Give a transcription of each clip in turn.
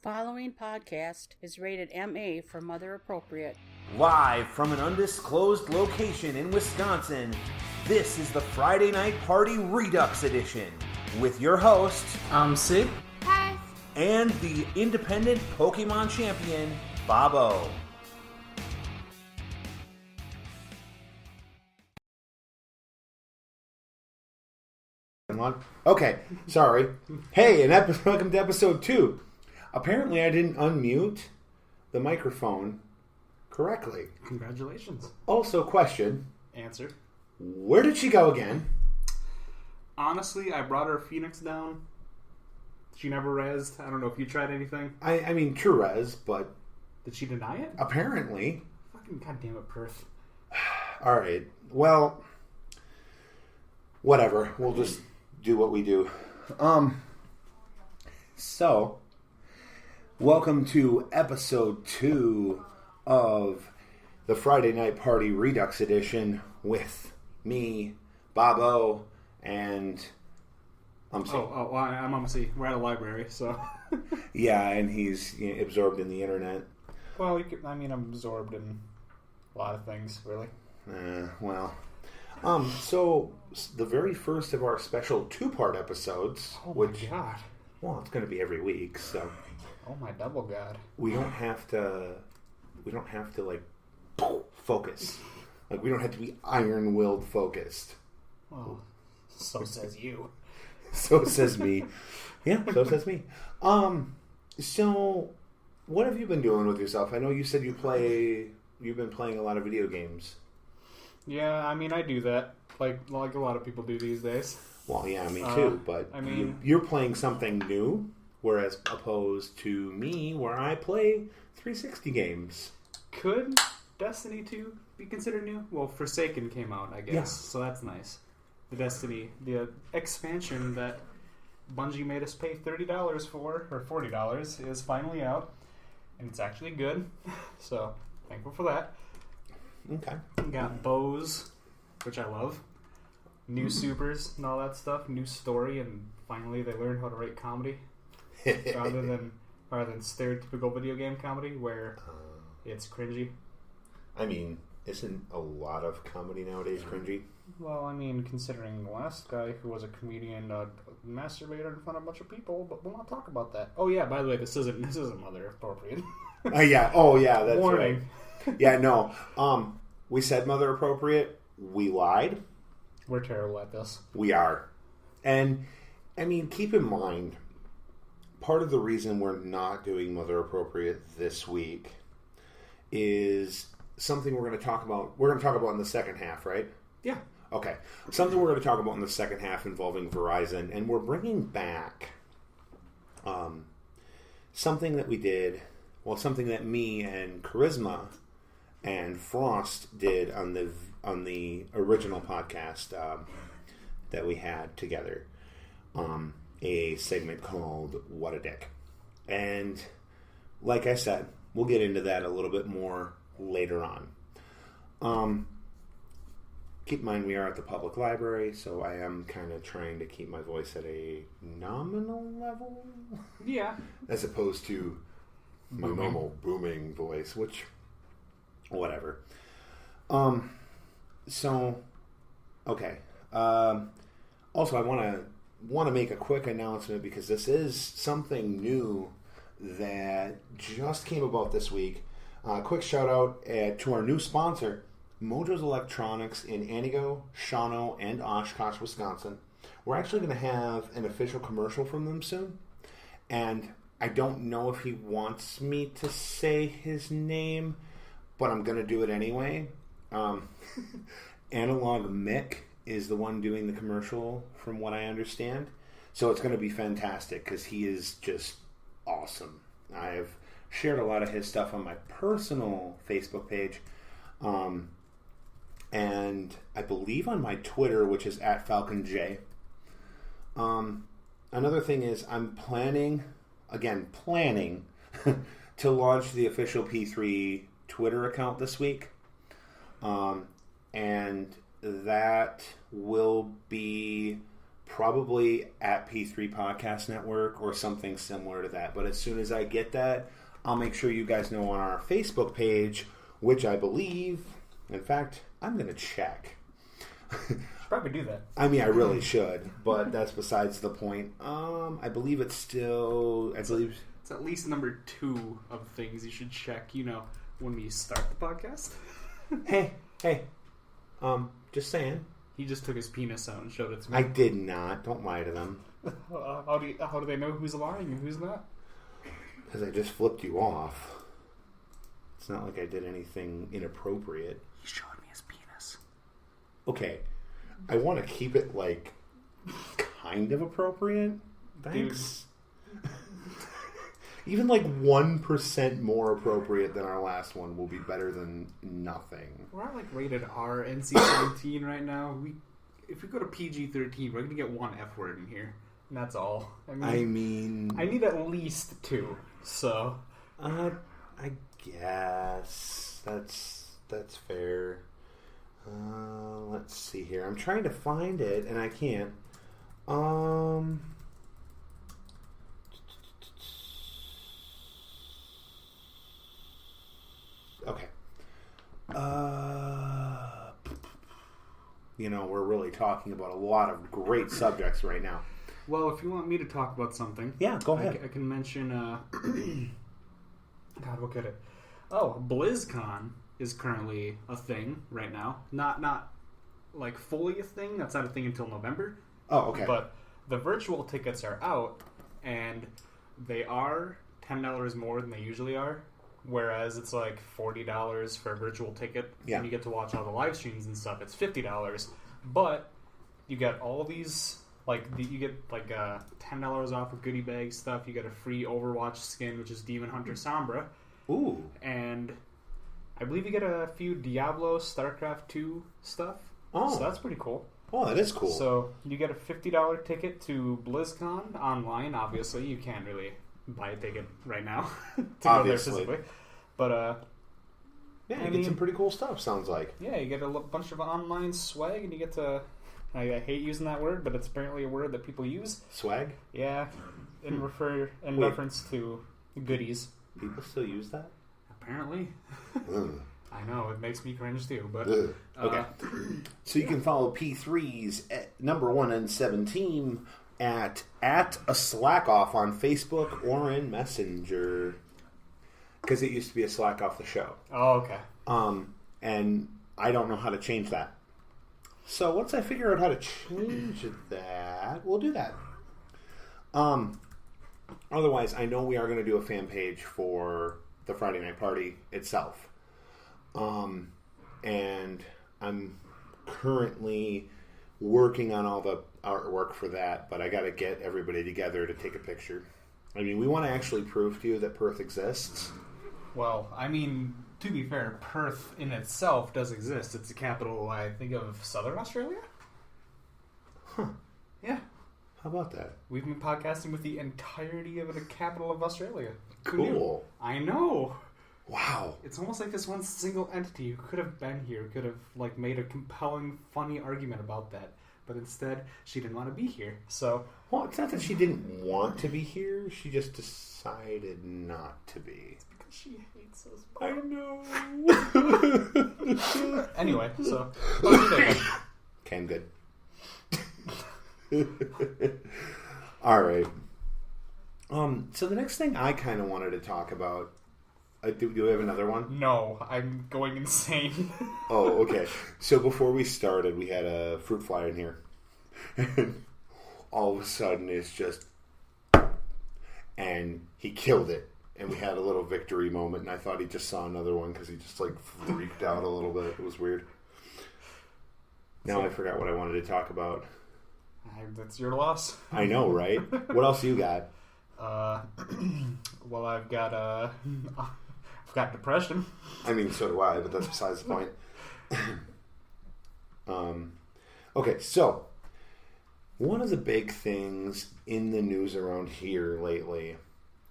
Following podcast is rated MA for Mother Appropriate. Live from an undisclosed location in Wisconsin, this is the Friday Night Party Redux Edition with your hosts, umce, Perth, and the independent Pokemon champion, Bobo. Okay, sorry. Hey, welcome to episode 2. Apparently I didn't unmute the microphone correctly. Congratulations. Also, question. Answer. Where did she go again? Honestly, I brought her Phoenix down. She never rezzed. I don't know if you tried anything. I mean, true res, but... Did she deny it? Apparently. Fucking goddamn it, Perth. Alright, well... Whatever. We'll just do what we do. So... Welcome to episode 2 of the Friday Night Party Redux Edition with me, Bobo, and umce. Well, I'm umce. We're at a library, so... Yeah, and he's absorbed in the internet. Well, I'm absorbed in a lot of things, really. So the very first of our special 2-part episodes, Oh which... my god. Well, it's going to be every week, so... Oh my double god. We don't have to like focus. Like we don't have to be iron-willed focused. Oh, so says you. So says me. Yeah, so says me. So what have you been doing with yourself? I know you said you've been playing a lot of video games. Yeah, I mean I do that. Like a lot of people do these days. Well, yeah, me too, but I mean, you're playing something new. Whereas opposed to me, where I play 360 games. Could Destiny 2 be considered new? Well, Forsaken came out, I guess, yeah. So that's nice. The expansion that Bungie made us pay $30 for, or $40, is finally out. And it's actually good, so thankful for that. Okay. Got bows, which I love. New supers and all that stuff. New story, and finally they learned how to write comedy. rather than stereotypical video game comedy where it's cringy. I mean, isn't a lot of comedy nowadays cringy? Well, I mean, considering the last guy who was a comedian masturbated in front of a bunch of people, but we'll not talk about that. Oh yeah, by the way, this isn't mother appropriate. Yeah. Oh yeah, that's Warning. Right. Yeah, no. We said mother appropriate. We lied. We're terrible at this. We are. And I mean, keep in mind, part of the reason we're not doing Mother Appropriate this week is something we're going to talk about. We're going to talk about in the second half, right? Yeah. Okay. Something we're going to talk about in the second half involving Verizon, and we're bringing back something that we did, something that me and Charisma and Frost did on the original podcast that we had together. A segment called What a Dick. And like I said, we'll get into that a little bit more later on. Keep in mind we are at the public library, so I am kind of trying to keep my voice at a nominal level. Yeah. As opposed to my normal booming voice, which, whatever. So, okay. Also, I want to make a quick announcement because this is something new that just came about this week. Quick shout out to our new sponsor, Mojo's Electronics in Anigo, Shawano, and Oshkosh, Wisconsin. We're actually going to have an official commercial from them soon, and I don't know if he wants me to say his name, but I'm going to do it anyway. Analog Mick is the one doing the commercial, from what I understand. So it's going to be fantastic because he is just awesome. I've shared a lot of his stuff on my personal Facebook page, and I believe on my Twitter, which is @FalconJ. Another thing is I'm planning to launch the official P3 Twitter account this week. And that will be probably at P3 Podcast Network or something similar to that. But as soon as I get that, I'll make sure you guys know on our Facebook page, which I believe, in fact, I'm going to check. Should probably do that. I mean, I really should, but that's besides the point. I believe it's still, It's at least number 2 of things you should check, when we start the podcast. Hey, just saying. He just took his penis out and showed it to me. I did not. Don't lie to them. How do they know who's lying and who's not? Because I just flipped you off. It's not like I did anything inappropriate. He showed me his penis. Okay. I want to keep it, kind of appropriate. Thanks. Even 1% more appropriate than our last one will be better than nothing. We're at rated R, NC-17 right now. If we go to PG-13, we're going to get one F word in here. And that's all. I mean... I need at least 2, so... I guess. That's fair. Let's see here. I'm trying to find it, and I can't. Okay. We're really talking about a lot of great subjects right now. Well, if you want me to talk about something... Yeah, go ahead. I can mention... God, look at it. Oh, BlizzCon is currently a thing right now. Not fully a thing. That's not a thing until November. Oh, okay. But the virtual tickets are out, and they are $10 more than they usually are. Whereas it's $40 for a virtual ticket, and you get to watch all the live streams and stuff. It's $50, but you get all of these. You get $10 off of goodie bag stuff. You get a free Overwatch skin, which is Demon Hunter Sombra. Ooh. And I believe you get a few Diablo, StarCraft 2 stuff. Oh. So that's pretty cool. Oh, that is cool. So you get a $50 ticket to BlizzCon online. Obviously, you can't really buy a ticket right now to go there physically. But, yeah, you get some pretty cool stuff, sounds like. Yeah, you get a bunch of online swag, and you get to... I hate using that word, but it's apparently a word that people use. Swag? Yeah, in reference to goodies. People still use that? Apparently. I know, it makes me cringe too, but... Okay. So you can follow P3's number 1 and 7 team at a slack off on Facebook or in Messenger. Because it used to be a slack off the show. Oh, okay. And I don't know how to change that. So once I figure out how to change that, we'll do that. Otherwise, I know we are going to do a fan page for the Friday Night Party itself. And I'm currently working on all the artwork for that, but I got to get everybody together to take a picture. I mean, we want to actually prove to you that Perth exists. Well, I mean, to be fair, Perth in itself does exist. It's the capital, I think, of Southern Australia? Huh. Yeah. How about that? We've been podcasting with the entirety of the capital of Australia. Cool. I know. Wow. It's almost like this one single entity who could have been here, could have made a compelling, funny argument about that. But instead, she didn't want to be here. So... Well, it's not that she didn't want to be here. She just decided not to be. It's because she hates us. I know. Anyway, so... How's your day? Okay, I'm good. All right. So the next thing I kind of wanted to talk about... do we have another one? No, I'm going insane. Oh, okay. So before we started, we had a fruit fly in here. And all of a sudden, it's just... And he killed it. And we had a little victory moment, and I thought he just saw another one because he just, freaked out a little bit. It was weird. Now I forgot what I wanted to talk about. That's your loss. I know, right? What else you got? Well, I've got depression. I mean, so do I, but that's besides the point. Okay, so one of the big things in the news around here lately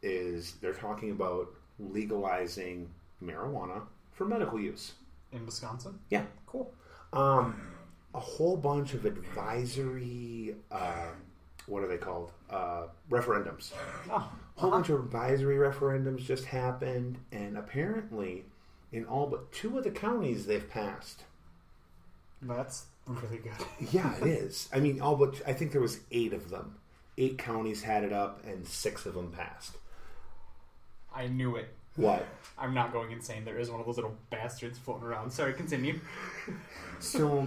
is they're talking about legalizing marijuana for medical use. In Wisconsin? Yeah. Cool. a whole bunch of advisory, what are they called? Referendums. Oh, A whole bunch of advisory referendums just happened, and apparently in all but 2 of the counties they've passed. That's really good. Yeah, it is. I mean, I think there was 8 of them. 8 counties had it up, and 6 of them passed. I knew it. What? I'm not going insane. There is one of those little bastards floating around. Sorry, continue. So,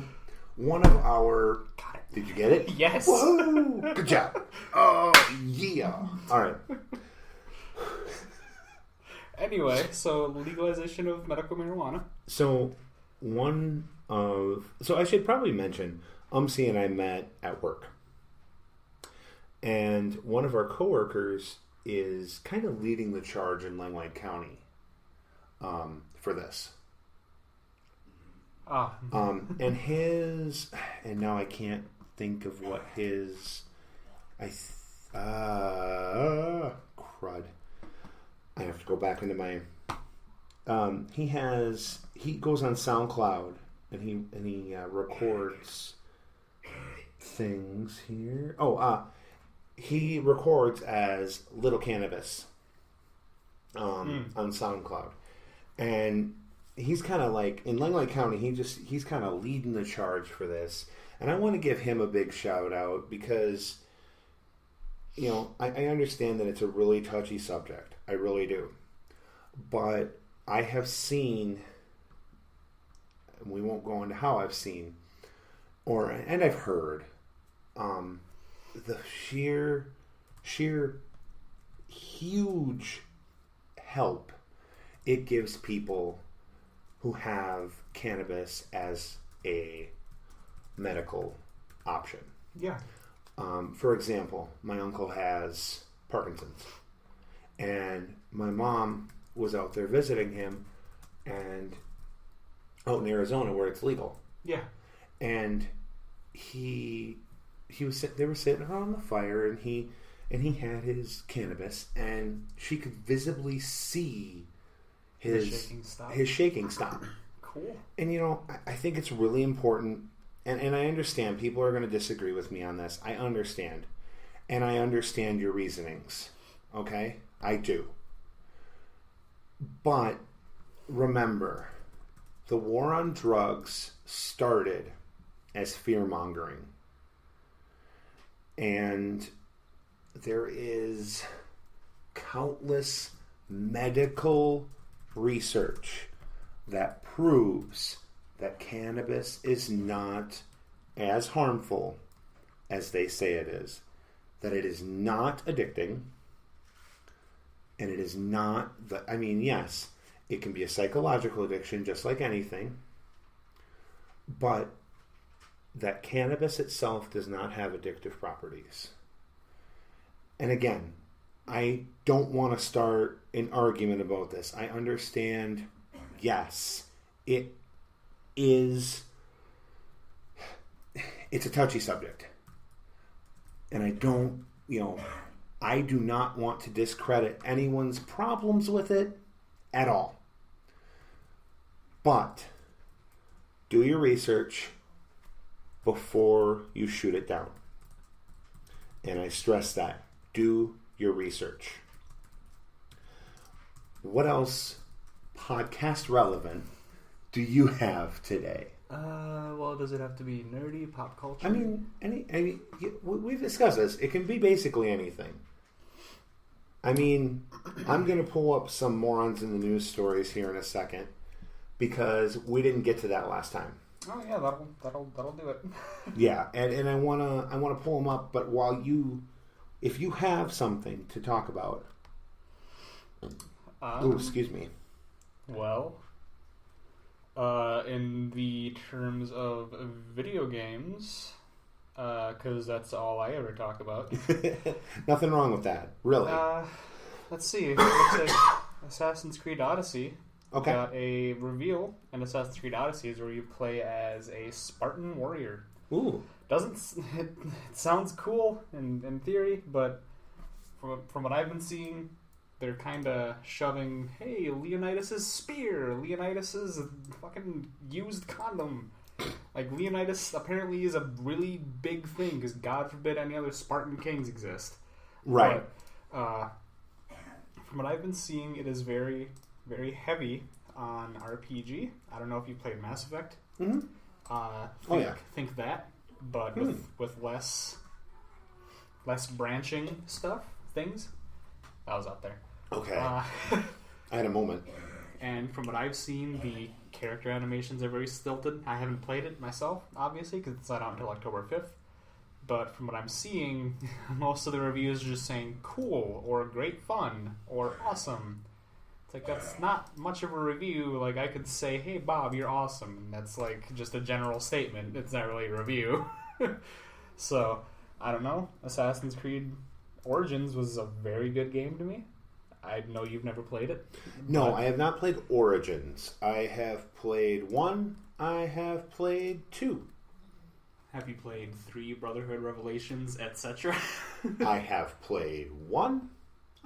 one of our... Got it. Did you get it? Yes. Whoa! Good job. Oh, yeah. All right. Anyway, so legalization of medical marijuana. So, So I should probably mention, umce and I met at work. And one of our coworkers is kind of leading the charge in Langley County for this. And now I can't think of what his, crud. I have to go back into my, he goes on SoundCloud and he records things here. He records as Little Cannabis on SoundCloud, and he's kind of like in Langley County. He's kind of leading the charge for this, and I want to give him a big shout out because I understand that it's a really touchy subject. I really do, but I have seen, and we won't go into how I've seen, and I've heard. The sheer huge help it gives people who have cannabis as a medical option. Yeah. For example, my uncle has Parkinson's, and my mom was out there visiting him, and out in Arizona where it's legal. Yeah. And they were sitting around the fire, and he had his cannabis, and she could visibly see his shaking stop. Cool. And I think it's really important, and I understand people are going to disagree with me on this. I understand, and I understand your reasonings. Okay, I do. But remember, the war on drugs started as fear-mongering. And there is countless medical research that proves that cannabis is not as harmful as they say it is. That it is not addicting. And it is not yes, it can be a psychological addiction just like anything. But that cannabis itself does not have addictive properties. And again, I don't want to start an argument about this. I understand, yes, it's a touchy subject. And I do not want to discredit anyone's problems with it at all. But do your research before you shoot it down. And I stress that. Do your research. What else podcast relevant do you have today? Well, does it have to be nerdy, pop culture? I mean, we've discussed this. It can be basically anything. I mean, I'm going to pull up some morons in the news stories here in a second because we didn't get to that last time. Oh yeah, that'll do it. Yeah, and I wanna pull them up. But if you have something to talk about, excuse me. Well, in the terms of video games, because that's all I ever talk about. Nothing wrong with that, really. Let's see. It looks like Assassin's Creed Odyssey. Okay. Got a reveal in Assassin's Creed Odyssey is where you play as a Spartan warrior. Ooh. It sounds cool in theory, but from what I've been seeing, they're kind of shoving, hey, Leonidas' spear, Leonidas' fucking used condom. Like, Leonidas apparently is a really big thing, because God forbid any other Spartan kings exist. Right. But, from what I've been seeing, it is very, very heavy on RPG. I don't know if you played Mass Effect. Mm-hmm. Think that, but with less branching things. That was up there. Okay. I had a moment. And from what I've seen, the character animations are very stilted. I haven't played it myself, obviously, because it's not out until October 5th. But from what I'm seeing, most of the reviews are just saying cool, or great fun, or awesome. It's like, that's not much of a review. Like, I could say, hey, Bob, you're awesome. And that's, like, just a general statement. It's not really a review. So, I don't know. Assassin's Creed Origins was a very good game to me. I know you've never played it. No, I have not played Origins. I have played 1. I have played 2. Have you played 3, Brotherhood, Revelations, etc.? I have played 1.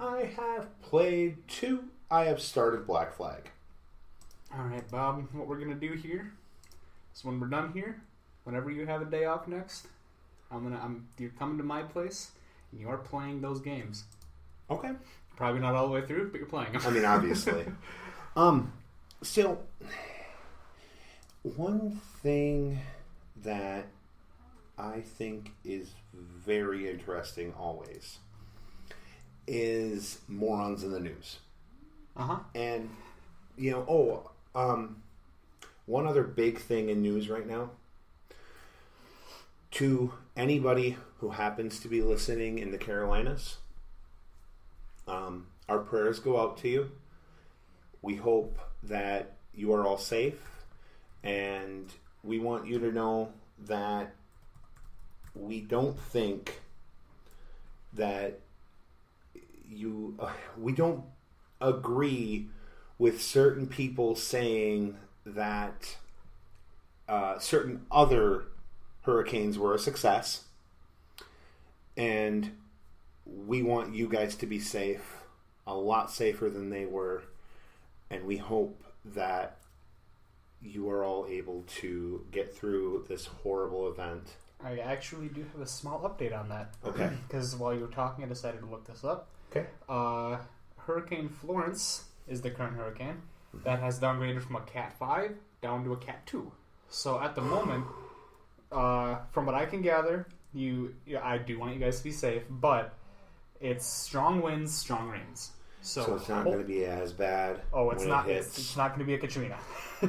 I have played 2. I have started Black Flag. Alright, Bob, what we're going to do here is when we're done here, whenever you have a day off next, you're coming to my place, and you are playing those games. Okay. Probably not all the way through, but you're playing them. I mean, obviously. So, one thing that I think is very interesting always is morons in the news. Uh-huh. And, one other big thing in news right now, to anybody who happens to be listening in the Carolinas, our prayers go out to you. We hope that you are all safe, and we want you to know that we don't think that we don't agree with certain people saying that certain other hurricanes were a success, and we want you guys to be safe, a lot safer than they were, and we hope that you are all able to get through this horrible event. I actually do have a small update on that. Okay. Because while you were talking, I decided to look this up. Okay. Hurricane Florence is the current hurricane that has downgraded from a Cat 5 down to a Cat 2. So at the moment, from what I can gather, I do want you guys to be safe, but it's strong winds, strong rains. So it's not going to be as bad. Oh, it's not. It's not going to be a Katrina.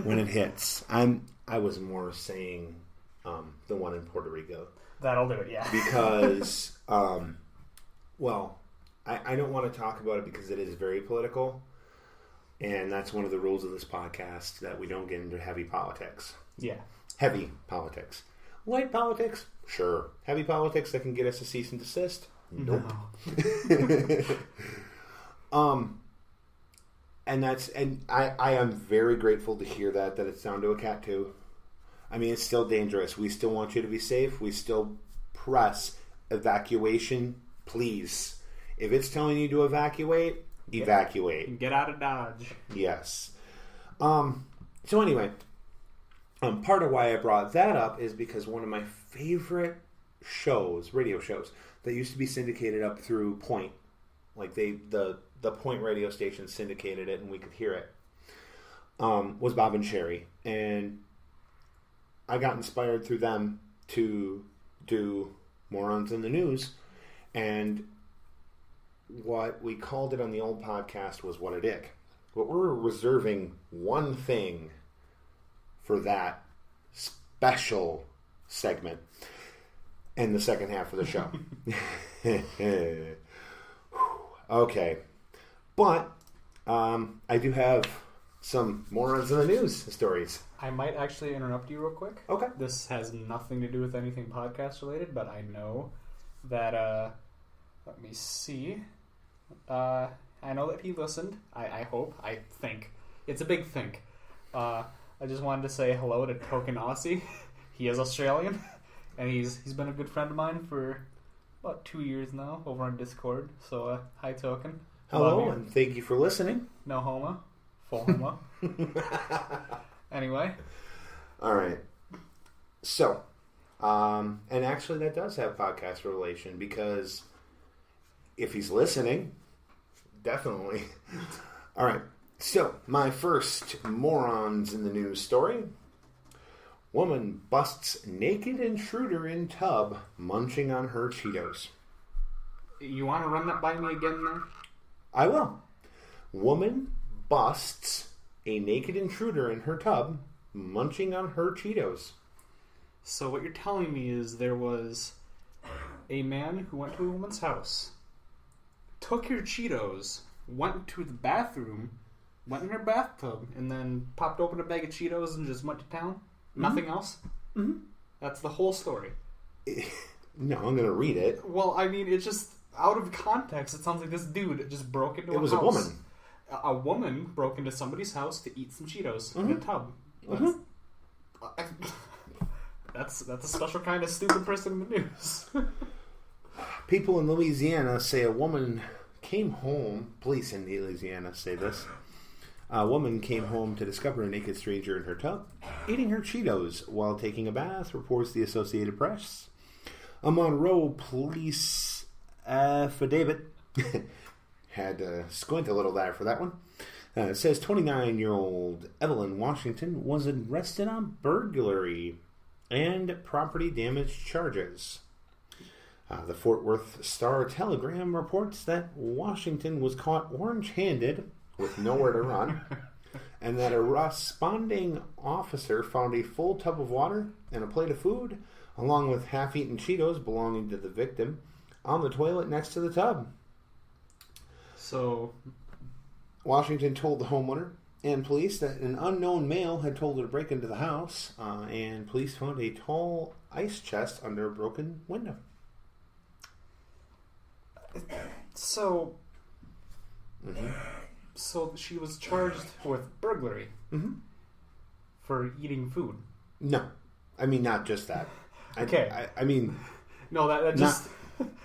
When it hits, I was more saying the one in Puerto Rico. That'll do it, yeah. Because, I don't want to talk about it because it is very political, and that's one of the rules of this podcast, that we don't get into heavy politics. Yeah. Heavy politics. Light politics? Sure. Heavy politics that can get us a cease and desist? Nope. No. And I am very grateful to hear that it's down to a Cat 2. I mean, it's still dangerous. We still want you to be safe. We still press evacuation, please. If it's telling you to evacuate, evacuate. Get out of Dodge. Yes. So anyway, part of why I brought that up is because one of my favorite shows, radio shows, that used to be syndicated up through Point, like the Point radio station syndicated it and we could hear it, was Bob and Sherry. And I got inspired through them to do Morons in the News. And what we called it on the old podcast was What a Dick. But we're reserving one thing for that special segment in the second half of the show. Okay. But I do have some Morons in the News stories. I might actually interrupt you real quick. Okay. This has nothing to do with anything podcast related, but I know that, let me see. I know that he listened. I hope. I think. It's a big think. I just wanted to say hello to Token Aussie. He is Australian, and he's been a good friend of mine for about 2 years now over on Discord. So, hi, Token. Hello, and thank you for listening. No homo. Full homo. Anyway. All right. So, and actually that does have podcast relation because if he's listening, definitely. All right. So, my first morons in the news story. Woman busts naked intruder in tub munching on her Cheetos. You want to run that by me again there? I will. Woman busts a naked intruder in her tub munching on her Cheetos. So what you're telling me is there was a man who went to a woman's house, took her Cheetos, went to the bathroom, went in her bathtub, and then popped open a bag of Cheetos and just went to town? Mm-hmm. Nothing else? Mm-hmm. That's the whole story. No, I'm going to read it. Well, I mean, it's just out of context. It sounds like this dude just broke into a house. It was a woman. A woman broke into somebody's house to eat some Cheetos in a tub. That's a special kind of stupid person in the news. People in Louisiana say a woman came home. Police in Louisiana say this. A woman came home to discover a naked stranger in her tub, eating her Cheetos while taking a bath, reports the Associated Press. A Monroe police affidavit had to squint a little there for that one. It says 29-year-old Evelyn Washington was arrested on burglary and property damage charges. The Fort Worth Star-Telegram reports that Washington was caught orange-handed with nowhere to run, and that a responding officer found a full tub of water and a plate of food, along with half-eaten Cheetos belonging to the victim, on the toilet next to the tub. So, Washington told the homeowner and police that an unknown male had told her to break into the house, and police found a tall ice chest under a broken window. So she was charged with burglary for eating food. No, I mean not just that. Okay, I mean no, that just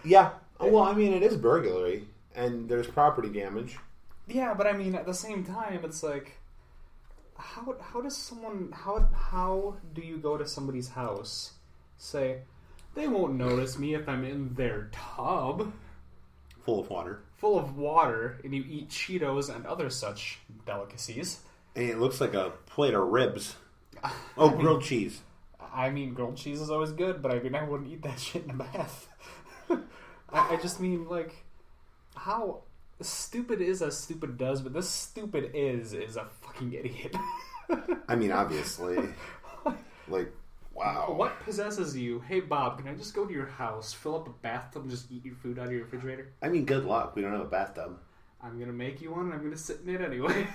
yeah. Well, I mean it is burglary, and there's property damage. Yeah, but I mean at the same time, it's like how do you go to somebody's house, say they won't notice me if I'm in their tub full of water, and you eat Cheetos and other such delicacies. And it looks like a plate of ribs. Oh, grilled cheese. I mean, grilled cheese is always good, but I mean, I wouldn't eat that shit in a bath. I just mean, like, how stupid is as stupid does, but this stupid is a fucking idiot. I mean, obviously. Like, wow. What possesses you? Hey, Bob, can I just go to your house, fill up a bathtub, and just eat your food out of your refrigerator? I mean, good luck. We don't have a bathtub. I'm going to make you one, and I'm going to sit in it anyway.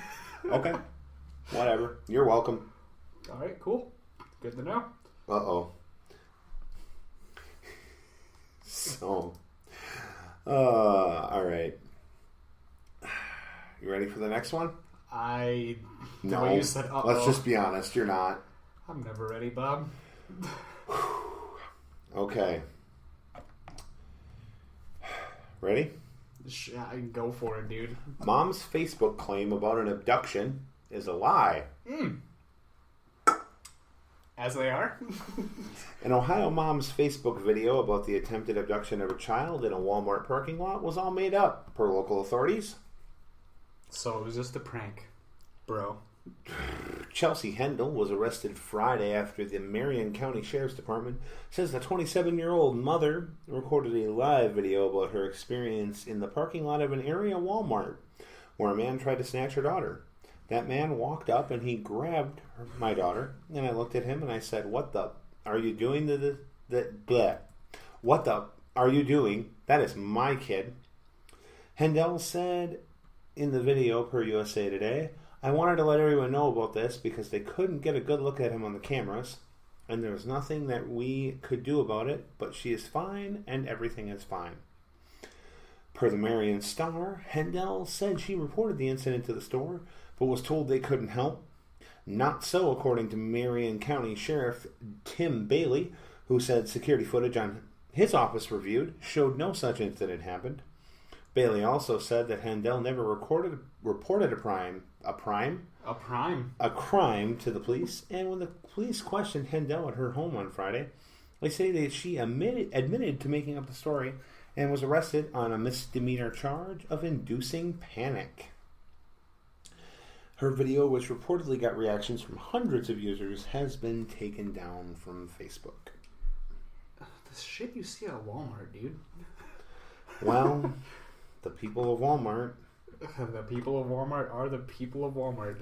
Okay. Whatever. You're welcome. All right, cool. Good to know. Uh-oh. So, all right. You ready for the next one? No. You said, let's just be honest. You're not. I'm never ready, Bob. Okay. Ready? Go for it, dude. Mom's Facebook claim about an abduction is a lie. As they are. An Ohio mom's Facebook video about the attempted abduction of a child in a Walmart parking lot was all made up, per local authorities. So it was just a prank, bro. Chelsea Hendel was arrested Friday after the Marion County Sheriff's Department says the 27-year-old mother recorded a live video about her experience in the parking lot of an area Walmart where a man tried to snatch her daughter. That man walked up and he grabbed my daughter, and I looked at him and I said, "What the are you doing to the What the are you doing? That is my kid." Hendel said in the video per USA Today, "I wanted to let everyone know about this because they couldn't get a good look at him on the cameras, and there was nothing that we could do about it, but she is fine and everything is fine." Per the Marion Star, Hendel said she reported the incident to the store, but was told they couldn't help. Not so, according to Marion County Sheriff Tim Bailey, who said security footage on his office reviewed showed no such incident happened. Bailey also said that Handel never reported a crime to the police, and when the police questioned Handel at her home on Friday, they say that she admitted to making up the story and was arrested on a misdemeanor charge of inducing panic. Her video, which reportedly got reactions from hundreds of users, has been taken down from Facebook. The shit you see at Walmart, dude. Well, the people of Walmart. The people of Walmart are the people of Walmart.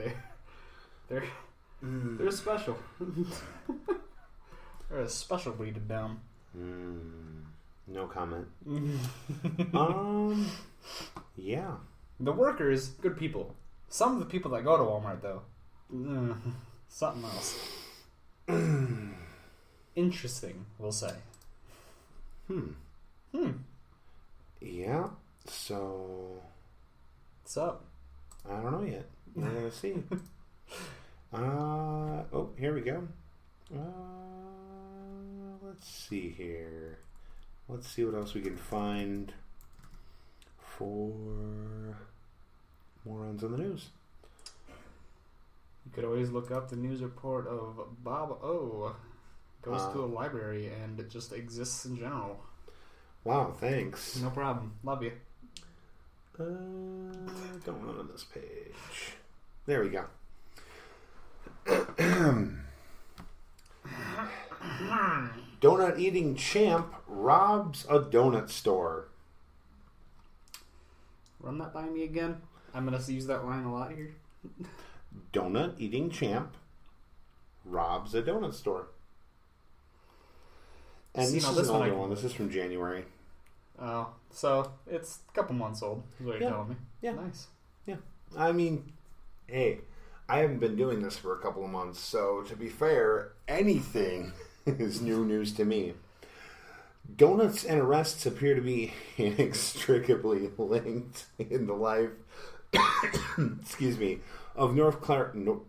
They're special. They're a special breed of dumb. No comment. Yeah. The workers, good people. Some of the people that go to Walmart, though, something else. Interesting, we'll say. Yeah. So. What's up? I don't know yet. We're gonna see. Oh, here we go. Let's see here. Let's see what else we can find for morons on the news. You could always look up the news report of Bob O. Goes to a library and it just exists in general. Wow, thanks. No problem. Love you. Going on this page. There we go. Donut eating champ robs a donut store. Run that by me again. I'm going to use that line a lot here. Donut eating champ robs a donut store. And this is an older one. This is from January. Oh, so it's a couple months old, is what you're telling me. Yeah. Nice. Yeah. I mean, hey, I haven't been doing this for a couple of months, so to be fair, anything is new news to me. Donuts and arrests appear to be inextricably linked in the life excuse me, of North Carolina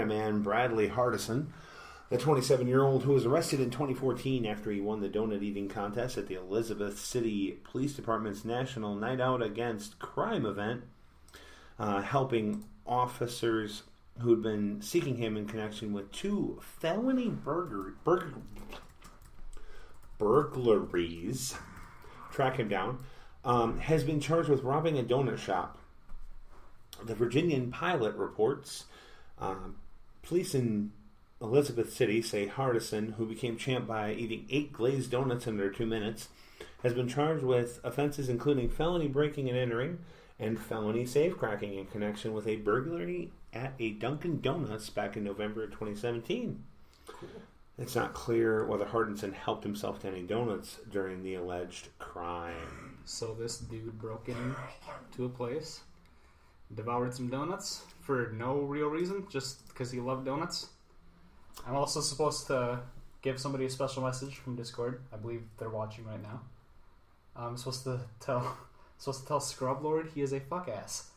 man Bradley Hardison, the 27-year-old who was arrested in 2014 after he won the donut eating contest at the Elizabeth City Police Department's National Night Out Against Crime event, helping officers who'd been seeking him in connection with two felony burglaries track him down, has been charged with robbing a donut shop. The Virginian Pilot reports police in Elizabeth City say Hardison, who became champ by eating 8 glazed donuts in under 2 minutes, has been charged with offenses including felony breaking and entering and felony safecracking in connection with a burglary at a Dunkin' Donuts back in November of 2017. Cool. It's not clear whether Hardison helped himself to any donuts during the alleged crime. So this dude broke into a place, devoured some donuts for no real reason, just because he loved donuts. I'm also supposed to give somebody a special message from Discord. I believe they're watching right now. I'm supposed to tell Scrub Lord he is a fuck ass.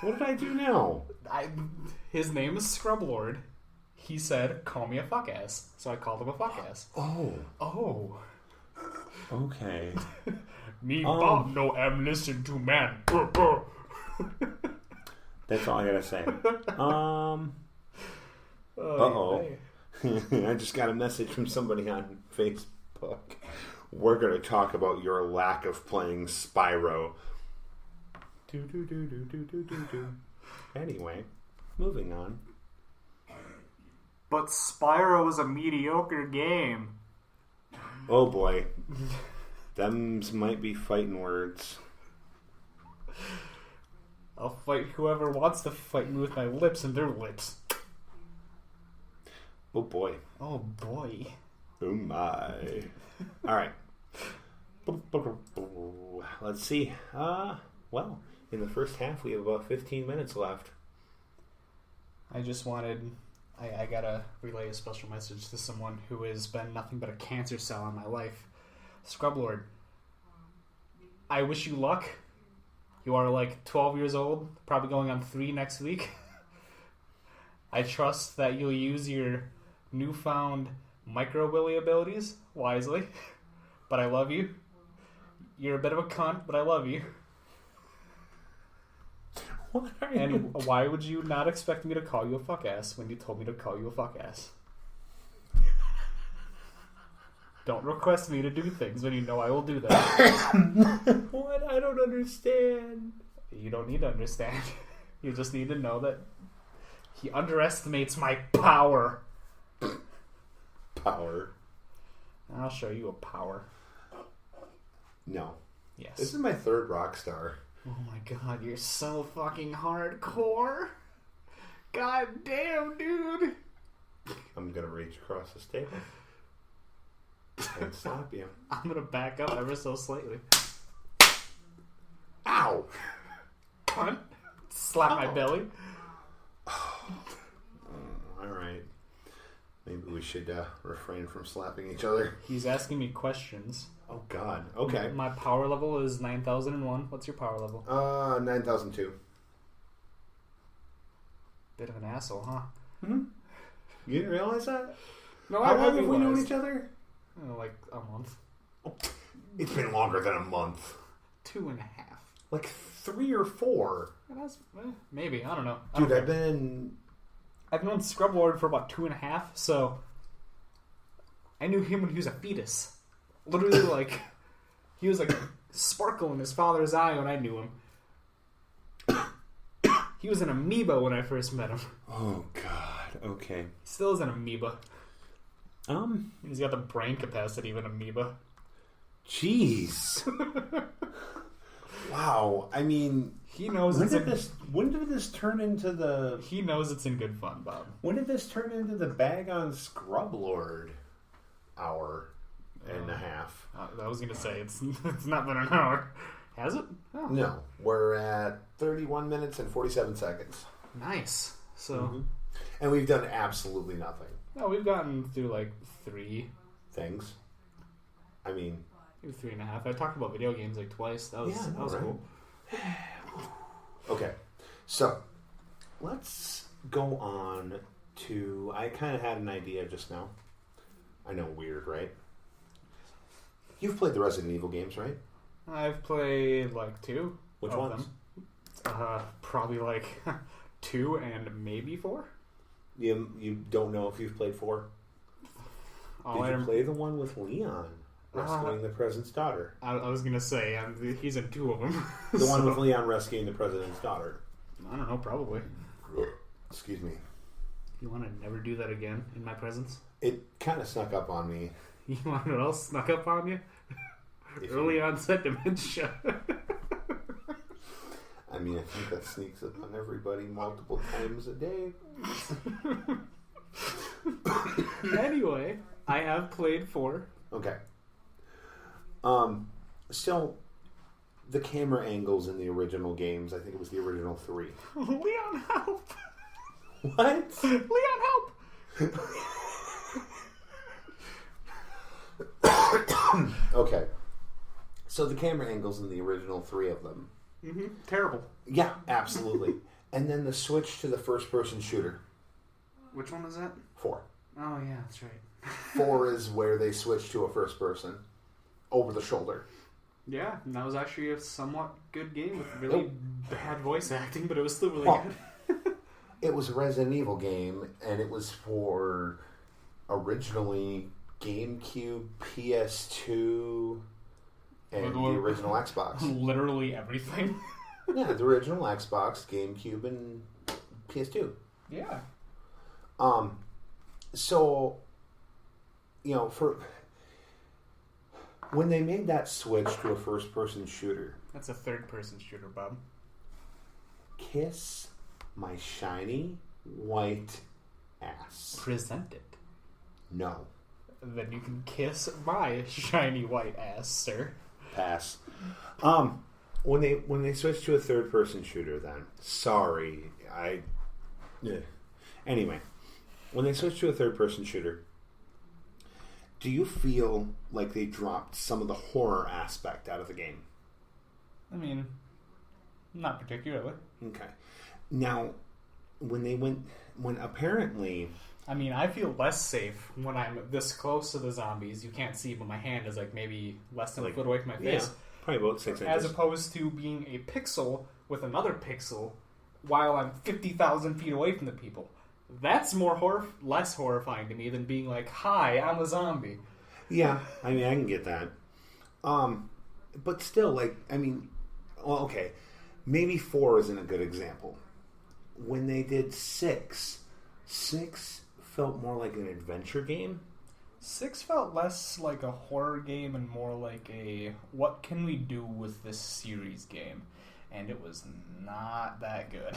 What did I do now? His name is Scrub Lord. He said, "Call me a fuck ass," so I called him a fuck ass. Oh. Okay. Me Bob no am listen to man. That's all I gotta say. Uh-oh. I just got a message from somebody on Facebook. We're gonna talk about your lack of playing Spyro. Anyway, moving on. But Spyro is a mediocre game. Oh boy. Thems might be fighting words. I'll fight whoever wants to fight me with my lips and their lips. Oh boy. Oh boy. Oh my. Alright. Let's see. Well, in the first half we have about 15 minutes left. I just wanted... I gotta relay a special message to someone who has been nothing but a cancer cell in my life. Scrublord, I wish you luck. You are like 12 years old, probably going on 3 next week. I trust that you'll use your newfound micro-willy abilities wisely. But I love you. You're a bit of a cunt, but I love you. What are you? And why would you not expect me to call you a fuck ass when you told me to call you a fuck ass? Don't request me to do things when you know I will do that. What? I don't understand. You don't need to understand. You just need to know that he underestimates my power. Power? I'll show you a power. No. Yes. This is my third rock star. Oh my god, you're so fucking hardcore. God damn, dude. I'm gonna reach across this table and slap you. I'm gonna back up ever so slightly. Ow! Cunt. Slap my belly. Alright. Maybe we should refrain from slapping each other. He's asking me questions. Oh god. Okay. My power level is 9001. What's your power level? 9002. Bit of an asshole, huh? Mm-hmm. You didn't realize that? No, How long have we known each other? Like a month. It's been longer than a month. 2.5. Like 3 or 4. That's, maybe, I don't know. Dude, I've known Scrub Lord for about 2.5, so I knew him when he was a fetus. Literally, like, he was like sparkle in his father's eye when I knew him. He was an amoeba when I first met him. Oh god. Okay. He still is an amoeba. He's got the brain capacity of an amoeba. Jeez. Wow. I mean, he knows. When did this turn into the? He knows it's in good fun, Bob. When did this turn into the bag on Scrub Lord hour and a half? I was gonna say it's not been an hour. Has it? Oh. No, we're at 31 minutes and 47 seconds. Nice. So, and we've done absolutely nothing. No, we've gotten through like 3 things. I mean, 3.5. I talked about video games like twice. That was right? cool. Okay, so let's go on to. I kind of had an idea just now. I know, weird, right? You've played the Resident Evil games, right? I've played like 2. Which of ones? Them. Probably like 2 and maybe 4. You don't know if you've played 4? Did you play the one with Leon rescuing the president's daughter? I was gonna say he's in 2 of them. The one with Leon rescuing the president's daughter. I don't know, probably. Excuse me. You want to never do that again in my presence? It kind of snuck up on me. You want to know what else snuck up on you? Early onset dementia. I mean, I think that sneaks up on everybody multiple times a day. Anyway, I have played 4. Okay. So the camera angles in the original games, I think it was the original 3. Leon, help! What? Leon, help! Okay. So the camera angles in the original 3 of them. Mm-hmm. Terrible. Yeah, absolutely. And then the switch to the first-person shooter. Which one was that? 4. Oh, yeah, that's right. 4 is where they switch to a first-person over the shoulder. Yeah, and that was actually a somewhat good game with really bad voice acting, but it was still really good. It was a Resident Evil game, and it was for originally GameCube, PS2, and the original Xbox. Literally everything. Yeah, the original Xbox, GameCube, and PS2. Yeah. So, you know, for when they made that switch to a first-person shooter, that's a third-person shooter, Bob. Kiss my shiny white ass. Present it. No. Then you can kiss my shiny white ass, sir. Pass. When they switched to a third-person shooter, then anyway, when they switched to a third-person shooter, do you feel like they dropped some of the horror aspect out of the game? I mean, not particularly. Okay. Now, when apparently, I mean, I feel less safe when I'm this close to the zombies. You can't see, but my hand is like maybe less than a foot away from my face. Probably about 6 inches. As opposed to being a pixel with another pixel while I'm 50,000 feet away from the people. That's less horrifying to me than being like, hi, I'm a zombie. Yeah, I mean, I can get that. But still, like, I mean, well, okay, maybe 4 isn't a good example. When they did 6 felt more like an adventure game. 6 felt less like a horror game and more like a what can we do with this series game. And it was not that good.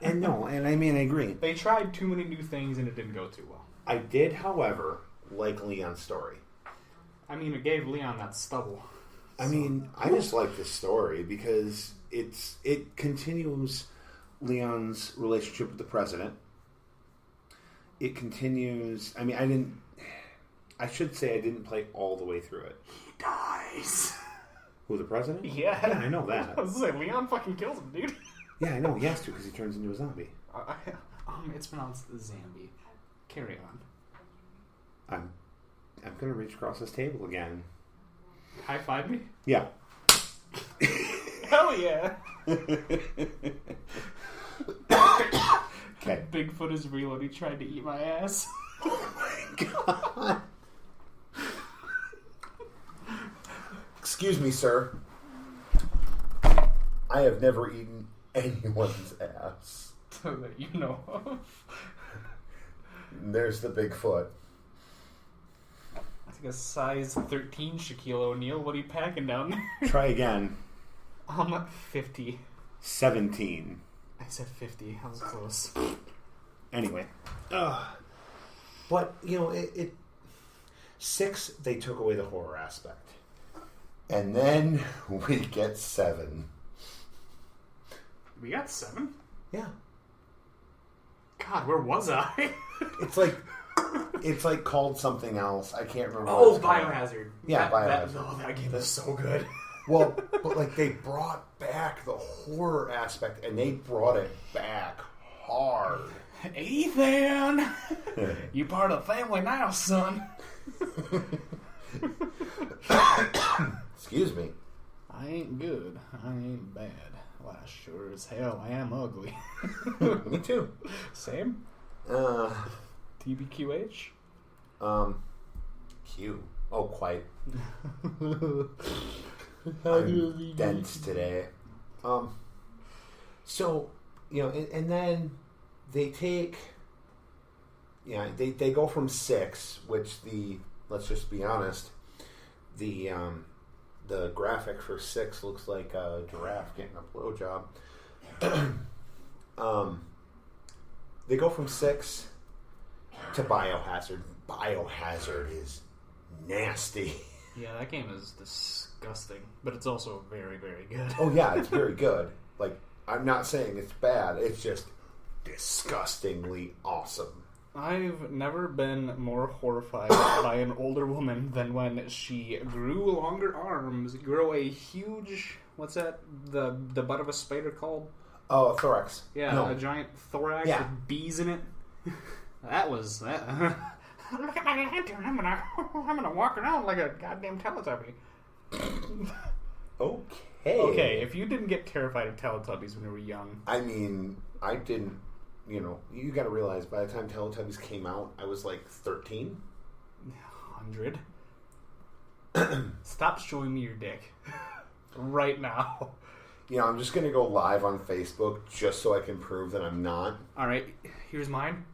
And I mean, I agree. They tried too many new things and it didn't go too well. I did, however, like Leon's story. I mean, it gave Leon that stubble. I mean, I just like this story because it continues Leon's relationship with the president. It continues... I mean, I should say I didn't play all the way through it. He dies. Who, the president? Yeah. Yeah, I know that. I was like, Leon fucking kills him, dude. Yeah, I know. He has to because he turns into a zombie. It's pronounced Zambi. Carry on. I'm going to reach across this table again. High five me? Yeah. Hell yeah. Okay. Bigfoot is real and he tried to eat my ass. Oh my god. Excuse me, sir. I have never eaten anyone's ass. That you know of. There's the Bigfoot. I think a size 13 Shaquille O'Neal. What are you packing down there? Try again. 50. 17. I said 50. I was close. Anyway. But, you know, it 6, they took away the horror aspect. And then we get 7. We got 7? Yeah. God, where was I? It's like called something else. I can't remember. Oh, Biohazard. Yeah, Biohazard. That game is so good. Well, but like they brought back the horror aspect, and they brought it back hard. Ethan, you part of the family now, son. Excuse me. I ain't good. I ain't bad. Well, I sure as hell I am ugly. Me too. Same. TBQH. Q. Oh, quite. I'm dense today. So, you know, and then they take, they go from 6, which let's just be honest, the graphic for 6 looks like a giraffe getting a blowjob. They go from 6 to Biohazard. Biohazard is nasty. Yeah, that game is disgusting, but it's also very, very good. Oh yeah, it's very good. Like, I'm not saying it's bad, it's just disgustingly awesome. I've never been more horrified by an older woman than when she grew longer arms, grew a huge, what's that, the butt of a spider called? Oh, a thorax. Yeah, no. A giant thorax with bees in it. That was that. Look at my lantern. I'm gonna walk around like a goddamn Teletubby. Okay, if you didn't get terrified of Teletubbies when you were young. I mean, I didn't, you gotta realize by the time Teletubbies came out, I was like 13. 100. Stop showing me your dick. Right now. I'm just gonna go live on Facebook just so I can prove that I'm not. Alright, here's mine.